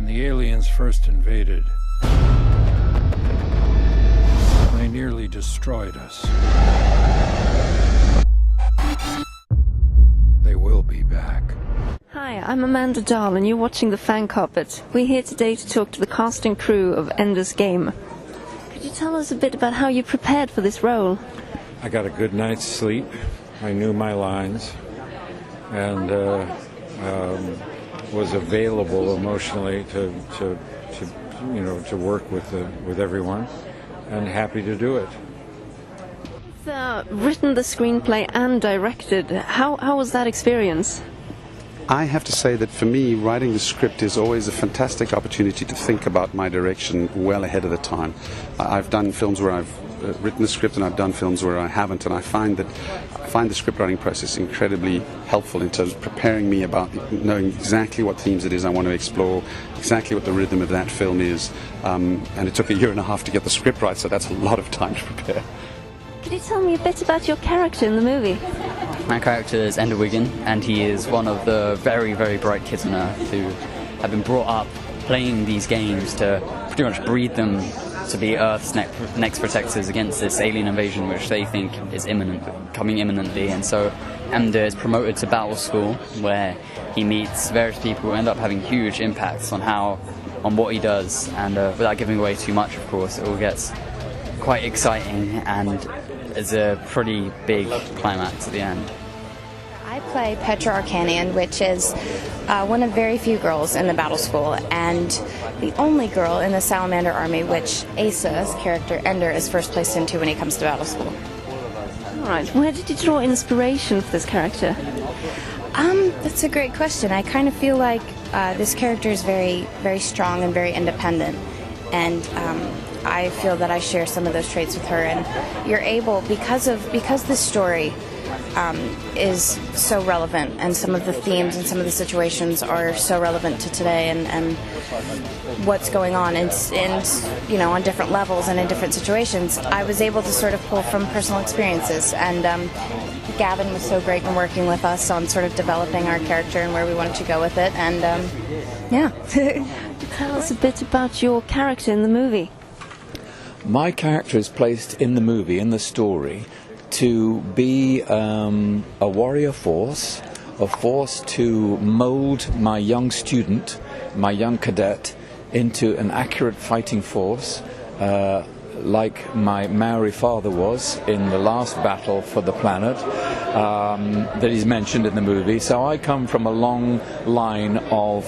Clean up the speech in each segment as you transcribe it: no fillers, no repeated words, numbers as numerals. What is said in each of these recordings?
When the aliens first invaded, they nearly destroyed us. They will be back. Hi, I'm Amanda Dahl and you're watching The Fan Carpet. We're here today to talk to the cast and crew of Ender's Game. Could you tell us a bit about how you prepared for this role? I got a good night's sleep. I knew my lines, and was available emotionally to work with everyone, and happy to do it. You've written the screenplay and directed. How was that experience? I have to say that for me, writing the script is always a fantastic opportunity to think about my direction well ahead of the time. I've done films where I've written the script and I've done films where I haven't, and I find the script writing process incredibly helpful in terms of preparing me about knowing exactly what themes it is I want to explore, exactly what the rhythm of that film is, and it took 1.5 years to get the script right, so that's a lot of time to prepare. Could you tell me a bit about your character in the movie? My character is Ender Wiggin, and he is one of the very, very bright kids on Earth who have been brought up playing these games to pretty much breed them to be Earth's next protectors against this alien invasion, which they think is coming imminently. And so Ender is promoted to battle school, where he meets various people who end up having huge impacts on what he does. And without giving away too much, of course, it all gets quite exciting, and it's a pretty big climax at the end. I play Petra Arcanian, which is one of very few girls in the battle school, and the only girl in the Salamander Army, which Asa's character Ender is first placed into when he comes to battle school. Alright, where did you draw inspiration for this character? That's a great question. I kind of feel like this character is very, very strong and very independent, and I feel that I share some of those traits with her, and you're able, because this story is so relevant, and some of the themes and some of the situations are so relevant to today and what's going on, and on different levels and in different situations, I was able to sort of pull from personal experiences, and Gavin was so great in working with us on sort of developing our character and where we wanted to go with it, and yeah. Tell us a bit about your character in the movie. My character is placed in the movie, in the story, to be a warrior force, a force to mold my young student, my young cadet, into an accurate fighting force, like my Maori father was in the last battle for the planet that is mentioned in the movie. So I come from a long line of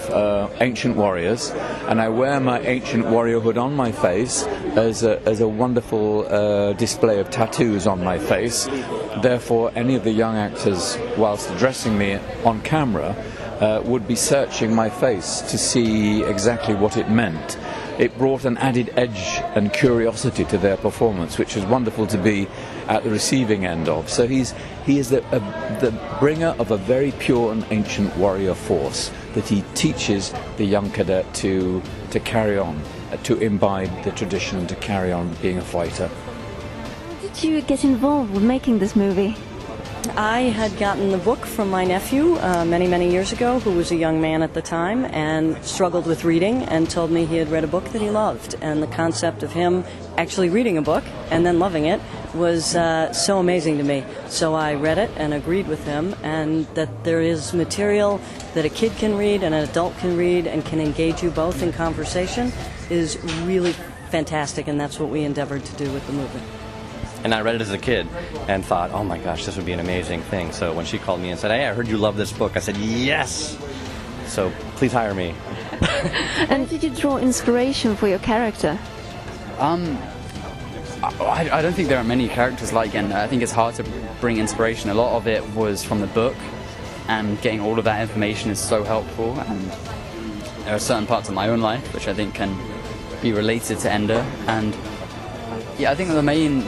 ancient warriors, and I wear my ancient warrior hood on my face as a wonderful display of tattoos on my face. Therefore, any of the young actors, whilst addressing me on camera, would be searching my face to see exactly what it meant. It brought an added edge and curiosity to their performance, which is wonderful to be at the receiving end of. So he is the bringer of a very pure and ancient warrior force that he teaches the young cadet to carry on, to imbibe the tradition and to carry on being a fighter. How did you get involved with making this movie? I had gotten the book from my nephew many, many years ago, who was a young man at the time and struggled with reading, and told me he had read a book that he loved. And the concept of him actually reading a book and then loving it was so amazing to me. So I read it and agreed with him, and that there is material that a kid can read and an adult can read and can engage you both in conversation is really fantastic, and that's what we endeavored to do with the movie. And I read it as a kid and thought, oh my gosh, this would be an amazing thing. So when she called me and said, hey, I heard you love this book, I said, yes! So please hire me. And did you draw inspiration for your character? I don't think there are many characters like Ender. I think it's hard to bring inspiration. A lot of it was from the book, and getting all of that information is so helpful. And there are certain parts of my own life which I think can be related to Ender. And yeah, I think the main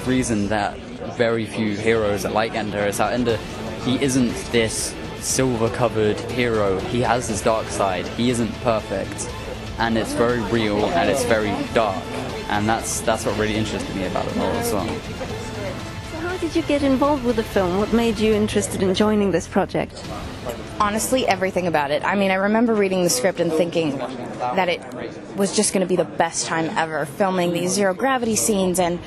reason that very few heroes are like Ender is how Ender, he isn't this silver-covered hero. He has his dark side. He isn't perfect, and it's very real and it's very dark, and that's what really interested me about the role as well. So how did did you get involved with the film? What made you interested in joining this project? Honestly, everything about it. I mean, I remember reading the script and thinking that it was just going to be the best time ever, filming these zero-gravity scenes and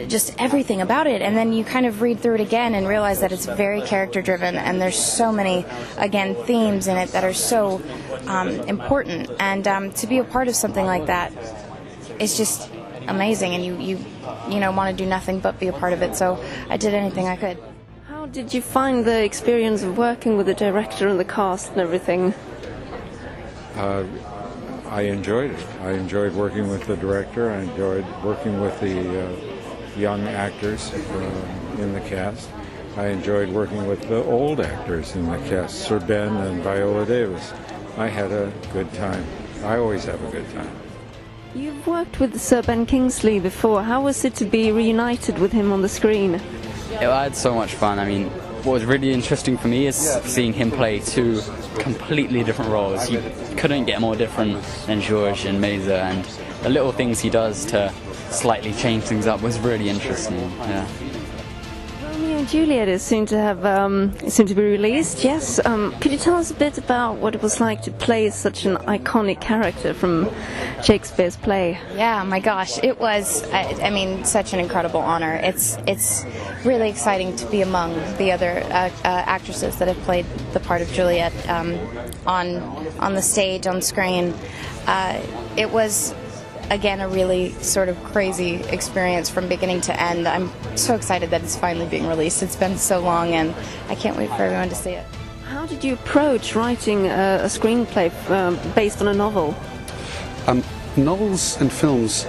just everything about it. And then you kind of read through it again and realize that it's very character-driven, and there's so many, again, themes in it that are so important. And to be a part of something like that is just amazing, and you want to do nothing but be a part of it. So I did anything I could. How did you find the experience of working with the director and the cast and everything? I enjoyed it. I enjoyed working with the director. I enjoyed working with the young actors in the cast. I enjoyed working with the old actors in the cast, Sir Ben and Viola Davis. I had a good time. I always have a good time. You've worked with Sir Ben Kingsley before. How was it to be reunited with him on the screen? I had so much fun. I mean, what was really interesting for me is seeing him play two completely different roles. You couldn't get more different than George and Mesa, and the little things he does to slightly change things up was really interesting. Yeah. Romeo and Juliet is soon to be released. Yes. Could you tell us a bit about what it was like to play such an iconic character from Shakespeare's play? Yeah, my gosh, it was, I mean, such an incredible honor. It's really exciting to be among the other actresses that have played the part of Juliet on the stage, on screen. It was, again, a really sort of crazy experience from beginning to end. I'm so excited that it's finally being released. It's been so long, and I can't wait for everyone to see it. How did you approach writing a screenplay based on a novel? Novels and films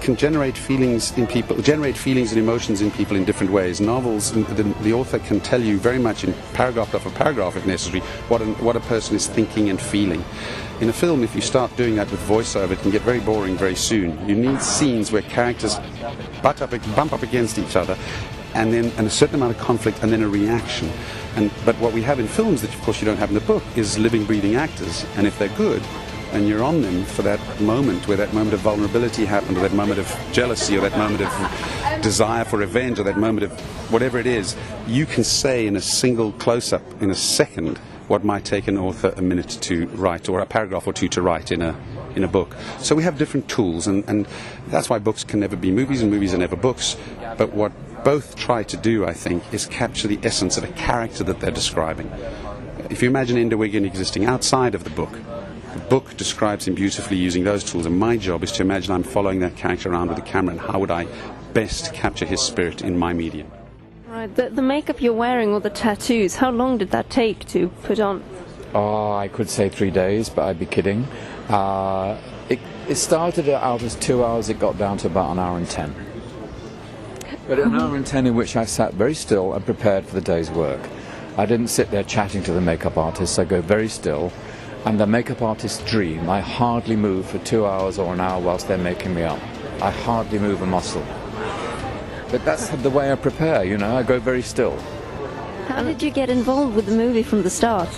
can generate feelings in people, generate feelings and emotions in people in different ways. Novels, the author can tell you very much in paragraph after paragraph, if necessary, what a person is thinking and feeling. In a film, if you start doing that with voiceover, it can get very boring very soon. You need scenes where characters bump up against each other, and a certain amount of conflict, and then a reaction. But what we have in films that, of course, you don't have in the book is living, breathing actors, and if they're good, and you're on them for that moment where that moment of vulnerability happened, or that moment of jealousy, or that moment of desire for revenge, or that moment of whatever it is, you can say in a single close-up, in a second, what might take an author a minute to write, or a paragraph or two to write in a book. So we have different tools, and that's why books can never be movies, and movies are never books. But what both try to do, I think, is capture the essence of a character that they're describing. If you imagine Enda Wiggin existing outside of the book describes him beautifully using those tools, and my job is to imagine I'm following that character around with a camera, and how would I best capture his spirit in my medium. Right, the makeup you're wearing or the tattoos, how long did that take to put on? Oh, I could say 3 days, but I'd be kidding. It started out as 2 hours, it got down to about 1 hour and 10. But an hour and 10 in which I sat very still and prepared for the day's work. I didn't sit there chatting to the makeup artists, I go very still. And the makeup artist's dream, I hardly move for 2 hours or an hour whilst they're making me up. I hardly move a muscle. But that's the way I prepare, I go very still. How did you get involved with the movie from the start?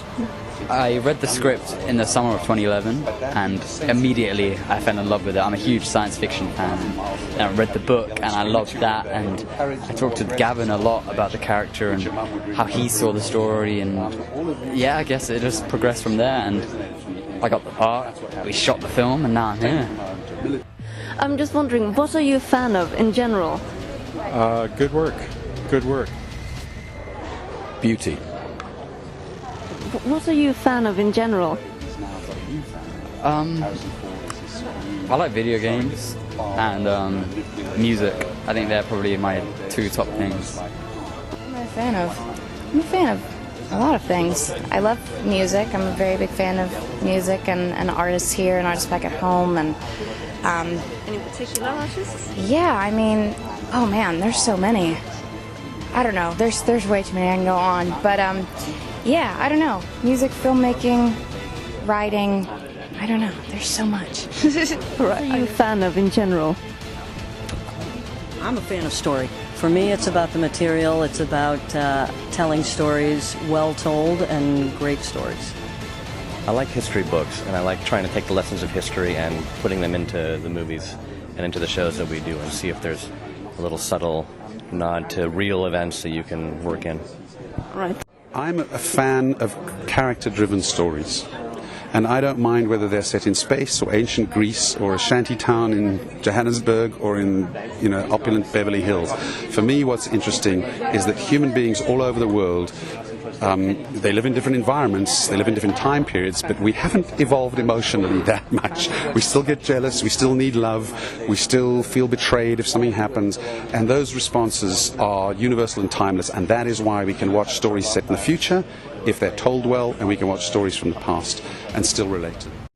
I read the script in the summer of 2011, and immediately I fell in love with it. I'm a huge science fiction fan, and I read the book, and I loved that, and I talked to Gavin a lot about the character and how he saw the story, and yeah, I guess it just progressed from there, and I got the part, we shot the film, and now I'm here. I'm just wondering, what are you a fan of in general? Good work. Good work. Beauty. What are you a fan of in general? I like video games and music. I think they're probably my 2 top things. I'm a fan of a lot of things. I love music. I'm a very big fan of music and artists here and artists back at home. And any particular artists? Yeah, I mean, oh man, there's so many. I don't know. There's way too many. I can go on, but yeah, I don't know. Music, filmmaking, writing. I don't know. There's so much. What are you a fan of in general? I'm a fan of story. For me, it's about the material. It's about telling stories well told and great stories. I like history books, and I like trying to take the lessons of history and putting them into the movies and into the shows that we do, and see if there's a little subtle nod to real events that you can work in. Right. I'm a fan of character-driven stories. And I don't mind whether they're set in space or ancient Greece or a shanty town in Johannesburg or in, opulent Beverly Hills. For me, what's interesting is that human beings all over the world, they live in different environments, they live in different time periods, but we haven't evolved emotionally that much. We still get jealous, we still need love, we still feel betrayed if something happens, and those responses are universal and timeless, and that is why we can watch stories set in the future if they're told well, and we can watch stories from the past and still relate to them.